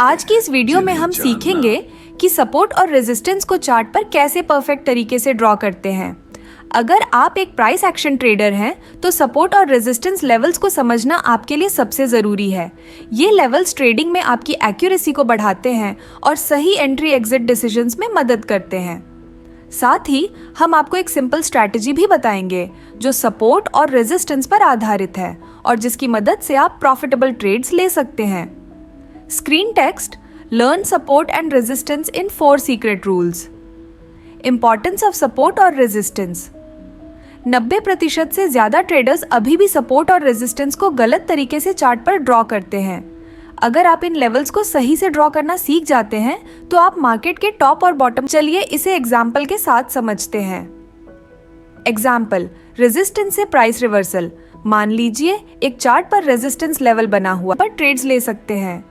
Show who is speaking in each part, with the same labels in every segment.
Speaker 1: आज की इस वीडियो में हम सीखेंगे कि सपोर्ट और रेजिस्टेंस को चार्ट पर कैसे परफेक्ट तरीके से ड्रॉ करते हैं। अगर आप एक प्राइस एक्शन ट्रेडर हैं तो सपोर्ट और रेजिस्टेंस लेवल्स को समझना आपके लिए सबसे ज़रूरी है। ये लेवल्स ट्रेडिंग में आपकी एक्यूरेसी को बढ़ाते हैं और सही एंट्री एग्जिट डिसीजंस में मदद करते हैं। साथ ही हम आपको एक सिंपल स्ट्रैटेजी भी बताएंगे जो सपोर्ट और रेजिस्टेंस पर आधारित है और जिसकी मदद से आप प्रॉफिटेबल ट्रेड्स ले सकते हैं। Screen text: learn support and resistance in 4 secret rules. Importance of support और रेजिस्टेंस: 90% से ज़्यादा ट्रेडर्स अभी भी सपोर्ट और रेजिस्टेंस को गलत तरीके से चार्ट पर ड्रॉ करते हैं। अगर आप इन लेवल्स को सही से ड्रॉ करना सीख जाते हैं तो आप मार्केट के टॉप और बॉटम। चलिए इसे एग्जाम्पल के साथ समझते हैं। एग्जाम्पल: रेजिस्टेंस से प्राइस रिवर्सल। मान लीजिए एक चार्ट पर रेजिस्टेंस लेवल बना हुआ पर ट्रेड्स ले सकते हैं।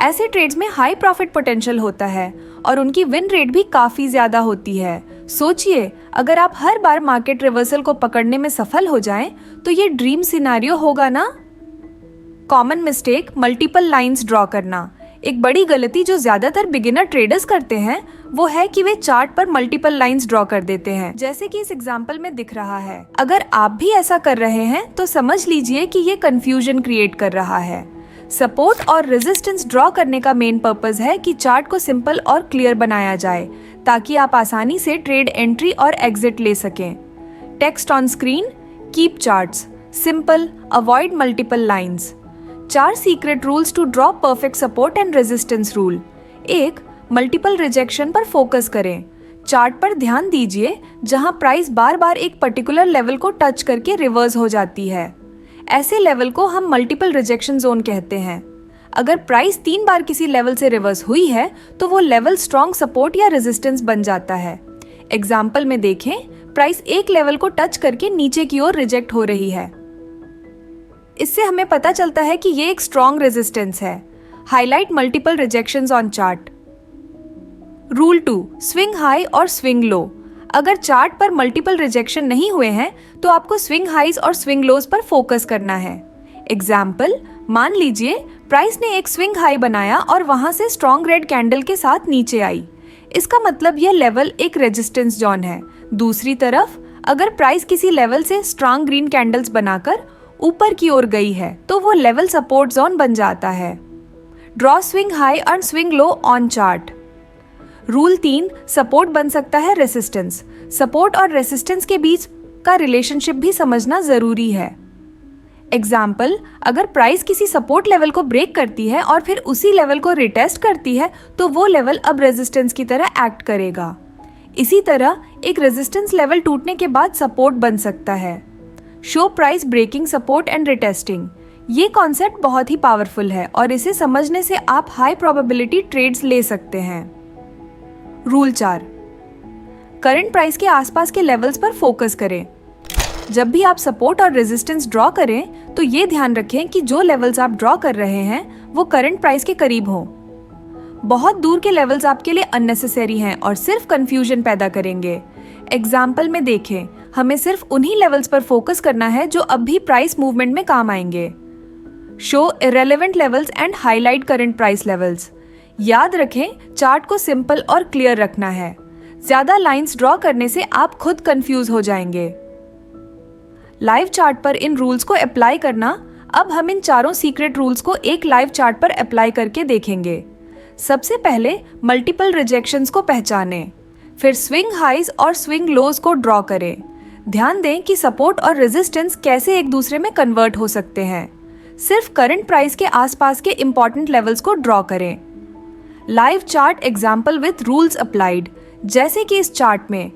Speaker 1: ऐसे ट्रेड्स में हाई प्रॉफिट पोटेंशियल होता है और उनकी विन रेट भी काफ़ी ज़्यादा होती है। सोचिए अगर आप हर बार मार्केट रिवर्सल को पकड़ने में सफल हो जाएं तो ये ड्रीम सिनेरियो होगा ना। Common mistake: multiple lines draw करना। एक बड़ी गलती जो ज़्यादातर बिगिनर ट्रेडर्स करते हैं वो है कि वे चार्ट पर मल्टीपल लाइंस ड्रॉ कर देते हैं, जैसे कि इस एग्जाम्पल में दिख रहा है। अगर आप भी ऐसा कर रहे हैं तो समझ लीजिए कि ये कंफ्यूजन क्रिएट कर रहा है। सपोर्ट और रेजिस्टेंस ड्रॉ करने का मेन पर्पस है कि चार्ट को सिंपल और क्लियर बनाया जाए ताकि आप आसानी से ट्रेड एंट्री और एग्जिट ले सकें। Text on screen: keep charts simple, avoid multiple lines. 4 secret rules to draw perfect support and resistance rule. 1. Multiple rejection पर फोकस करें। चार्ट पर ध्यान दीजिए जहां प्राइस बार बार एक पर्टिकुलर लेवल को टच करके रिवर्स हो जाती है। ऐसे लेवल को हम मल्टीपल रिजेक्शन जोन कहते हैं। अगर प्राइस 3 बार किसी लेवल से रिवर्स हुई है तो वो लेवल स्ट्रॉन्ग सपोर्ट या रेजिस्टेंस बन जाता है। एग्जाम्पल में देखें, प्राइस एक लेवल को टच करके नीचे की ओर रिजेक्ट हो रही है। इससे हमें पता चलता है कि ये एक स्ट्रॉन्ग रेजिस्टेंस है। Highlight multiple rejections on chart. Rule 2: swing high और स्विंग लो। अगर चार्ट पर मल्टीपल रिजेक्शन नहीं हुए हैं तो आपको स्विंग हाइज और स्विंग लोज पर फोकस करना है। एग्जाम्पल: मान लीजिए प्राइस ने एक स्विंग हाई बनाया और वहां से स्ट्रॉन्ग रेड कैंडल के साथ नीचे आई। इसका मतलब यह लेवल एक रेजिस्टेंस जोन है। दूसरी तरफ अगर प्राइस किसी लेवल से स्ट्रॉन्ग ग्रीन कैंडल्स बनाकर ऊपर की ओर गई है तो वो लेवल सपोर्ट जोन बन जाता है। Draw swing high and swing low on chart. Rule 3: support बन सकता है रेसिस्टेंस। सपोर्ट और रेसिस्टेंस के बीच का रिलेशनशिप भी समझना जरूरी है। एग्जाम्पल: अगर प्राइस किसी सपोर्ट लेवल को ब्रेक करती है और फिर उसी लेवल को रिटेस्ट करती है तो वो लेवल अब रेजिस्टेंस की तरह एक्ट करेगा। इसी तरह एक रेजिस्टेंस लेवल टूटने के बाद सपोर्ट बन सकता है। Show price breaking support and retesting. ये कॉन्सेप्ट बहुत ही पावरफुल है और इसे समझने से आप हाई प्रोबेबिलिटी ट्रेड्स ले सकते हैं। रूल 4: करंट प्राइस के आसपास के लेवल्स पर फोकस करें। जब भी आप सपोर्ट और रेजिस्टेंस ड्रॉ करें तो ये ध्यान रखें कि जो लेवल्स आप ड्रॉ कर रहे हैं वो करंट प्राइस के करीब हों। बहुत दूर के लेवल्स आपके लिए अननेसेसरी हैं और सिर्फ कंफ्यूजन पैदा करेंगे। एग्जाम्पल में देखें, हमें सिर्फ उन्हीं लेवल्स पर फोकस करना है जो अब भी प्राइस मूवमेंट में काम आएंगे। Show irrelevant levels and highlight current price levels. याद रखें, चार्ट को सिंपल और क्लियर रखना है। ज्यादा लाइंस ड्रॉ करने से आप खुद कंफ्यूज हो जाएंगे। लाइव चार्ट पर इन रूल्स को अप्लाई करना। अब हम इन 4 सीक्रेट रूल्स को एक लाइव चार्ट पर अप्लाई करके देखेंगे। सबसे पहले मल्टीपल रिजेक्शंस को पहचानें, फिर स्विंग हाइज और स्विंग लोज को ड्रॉ करें। ध्यान दें कि सपोर्ट और रेजिस्टेंस कैसे एक दूसरे में कन्वर्ट हो सकते हैं। सिर्फ करंट प्राइस के आसपास के इंपॉर्टेंट लेवल्स को ड्रॉ करें। Live chart example with rules applied. जैसे कि इस चार्ट में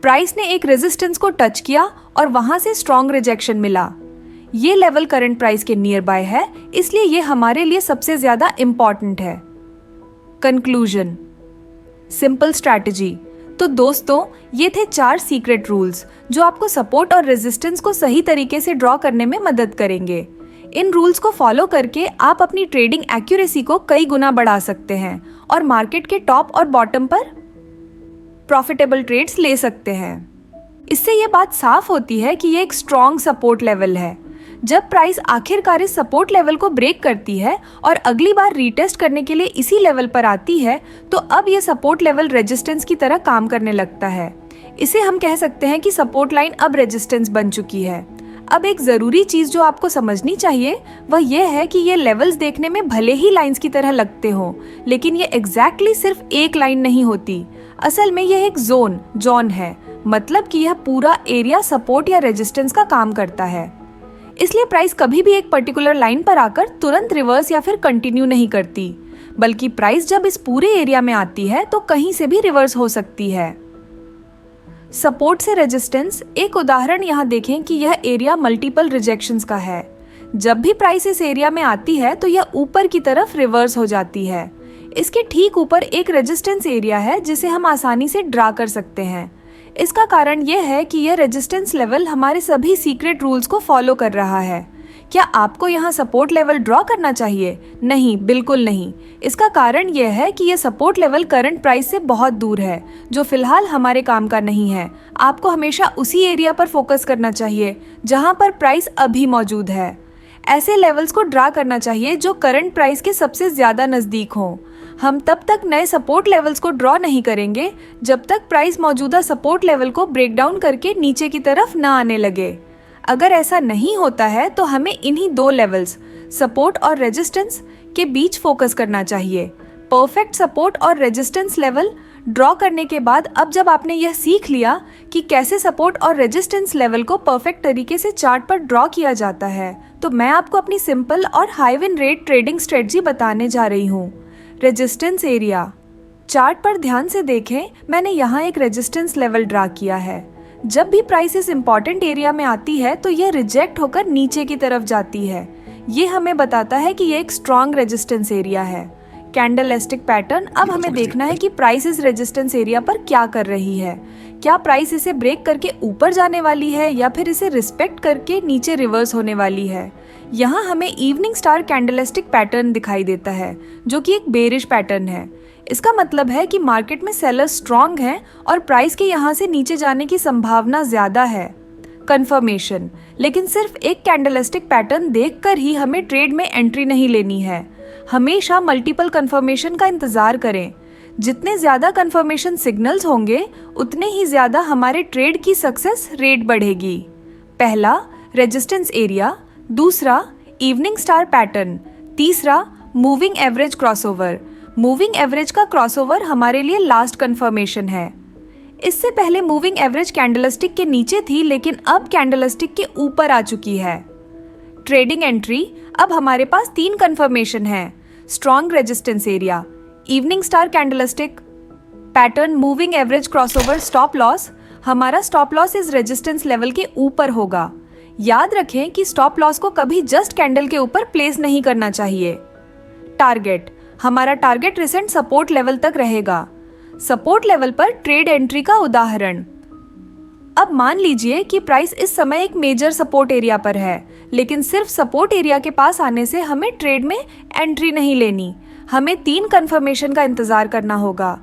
Speaker 1: प्राइस ने एक रेजिस्टेंस को टच किया और वहां से स्ट्रॉन्ग रिजेक्शन मिला। ये लेवल करंट प्राइस के नियर बाय है, इसलिए ये हमारे लिए सबसे ज्यादा इंपॉर्टेंट है। Conclusion: simple strategy. तो दोस्तों, ये थे 4 सीक्रेट रूल्स जो आपको सपोर्ट और रेजिस्टेंस को सही तरीके से ड्रॉ करने में मदद करेंगे। इन रूल्स को फॉलो करके आप अपनी ट्रेडिंग एक्यूरेसी को कई गुना बढ़ा सकते हैं और मार्केट के टॉप और बॉटम पर प्रॉफिटेबल ट्रेड्स ले सकते हैं। इससे ये बात साफ होती है कि ये एक स्ट्रॉन्ग सपोर्ट लेवल है जब प्राइस आखिरकार इस सपोर्ट लेवल को ब्रेक करती है और अगली बार रीटेस्ट करने के लिए इसी लेवल पर आती है, तो अब ये सपोर्ट लेवल रेजिस्टेंस की तरह काम करने लगता है। इसे हम कह सकते हैं कि सपोर्ट लाइन अब रेजिस्टेंस बन चुकी है। अब एक ज़रूरी चीज़ जो आपको समझनी चाहिए वह यह है कि ये लेवल्स देखने में भले ही लाइंस की तरह लगते हों, लेकिन ये एग्जैक्टली सिर्फ एक लाइन नहीं होती। असल में यह एक जोन है, मतलब कि यह पूरा एरिया सपोर्ट या रेजिस्टेंस का काम करता है। इसलिए प्राइस कभी भी एक पर्टिकुलर लाइन पर आकर तुरंत रिवर्स या फिर कंटिन्यू नहीं करती, बल्कि प्राइस जब इस पूरे एरिया में आती है तो कहीं से भी रिवर्स हो सकती है। सपोर्ट से रेजिस्टेंस, एक उदाहरण यहाँ देखें कि यह एरिया मल्टीपल रिजेक्शंस का है। जब भी प्राइस इस एरिया में आती है तो यह ऊपर की तरफ रिवर्स हो जाती है। इसके ठीक ऊपर एक रेजिस्टेंस एरिया है जिसे हम आसानी से ड्रा कर सकते हैं। इसका कारण यह है कि यह रेजिस्टेंस लेवल हमारे सभी सीक्रेट रूल्स को फॉलो कर रहा है। क्या आपको यहाँ सपोर्ट लेवल ड्रॉ करना चाहिए? नहीं, बिल्कुल नहीं। इसका कारण यह है कि यह सपोर्ट लेवल करंट प्राइस से बहुत दूर है, जो फिलहाल हमारे काम का नहीं है। आपको हमेशा उसी एरिया पर फोकस करना चाहिए जहाँ पर प्राइस अभी मौजूद है। ऐसे लेवल्स को ड्रा करना चाहिए जो करंट प्राइस के सबसे ज़्यादा नज़दीक हों। हम तब तक नए सपोर्ट लेवल्स को ड्रॉ नहीं करेंगे जब तक प्राइस मौजूदा सपोर्ट लेवल को ब्रेक डाउन करके नीचे की तरफ न आने लगे। अगर ऐसा नहीं होता है तो हमें इन्हीं दो लेवल्स, सपोर्ट और रेजिस्टेंस, के बीच फोकस करना चाहिए। परफेक्ट सपोर्ट और रेजिस्टेंस लेवल ड्रॉ करने के बाद अब जब आपने यह सीख लिया कि कैसे सपोर्ट और रेजिस्टेंस लेवल को परफेक्ट तरीके से चार्ट पर ड्रॉ किया जाता है, तो मैं आपको अपनी सिंपल और high win rate trading strategy बताने जा रही हूँ। रेजिस्टेंस एरिया, चार्ट पर ध्यान से देखें, मैंने यहाँ एक रेजिस्टेंस लेवल ड्रा किया है। जब भी प्राइस इस इम्पॉर्टेंट एरिया में आती है तो यह रिजेक्ट होकर नीचे की तरफ जाती है। ये हमें बताता है कि यह एक स्ट्रॉन्ग रेजिस्टेंस एरिया है। कैंडलस्टिक पैटर्न, अब हमें देखना है कि प्राइस इस रेजिस्टेंस एरिया पर क्या कर रही है। क्या प्राइस इसे ब्रेक करके ऊपर जाने वाली है या फिर इसे रिस्पेक्ट करके नीचे रिवर्स होने वाली है। यहाँ हमें इवनिंग स्टार कैंडलस्टिक पैटर्न दिखाई देता है, जो कि एक बेरिश पैटर्न है। इसका मतलब है कि मार्केट में सेलर्स स्ट्रॉन्ग हैं और प्राइस के यहाँ से नीचे जाने की संभावना ज़्यादा है। कंफर्मेशन, लेकिन सिर्फ एक कैंडलस्टिक पैटर्न देखकर ही हमें ट्रेड में एंट्री नहीं लेनी है। हमेशा मल्टीपल कंफर्मेशन का इंतज़ार करें। जितने ज़्यादा कंफर्मेशन सिग्नल्स होंगे उतने ही ज़्यादा हमारे ट्रेड की सक्सेस रेट बढ़ेगी। पहला, रेजिस्टेंस एरिया। दूसरा, इवनिंग स्टार पैटर्न। तीसरा, moving average crossover. Moving average का क्रॉसओवर हमारे लिए लास्ट कंफर्मेशन है। इससे पहले मूविंग एवरेज कैंडलस्टिक के नीचे थी, लेकिन अब कैंडलस्टिक के ऊपर आ चुकी है। ट्रेडिंग एंट्री, अब हमारे पास 3 कंफर्मेशन है। Strong resistance area, evening star candlestick pattern, moving average crossover. Stop loss, हमारा स्टॉप लॉस इस रेजिस्टेंस लेवल के ऊपर होगा। याद रखें कि स्टॉप लॉस को कभी जस्ट कैंडल के ऊपर प्लेस नहीं करना चाहिए। टारगेट, हमारा टारगेट रिसेंट सपोर्ट लेवल तक रहेगा। सपोर्ट लेवल पर ट्रेड एंट्री का उदाहरण, अब मान लीजिए कि प्राइस इस समय एक मेजर सपोर्ट एरिया पर है, लेकिन सिर्फ सपोर्ट एरिया के पास आने से हमें ट्रेड में एंट्री नहीं लेनी। हमें 3 कंफर्मेशन का इंतजार करना होगा।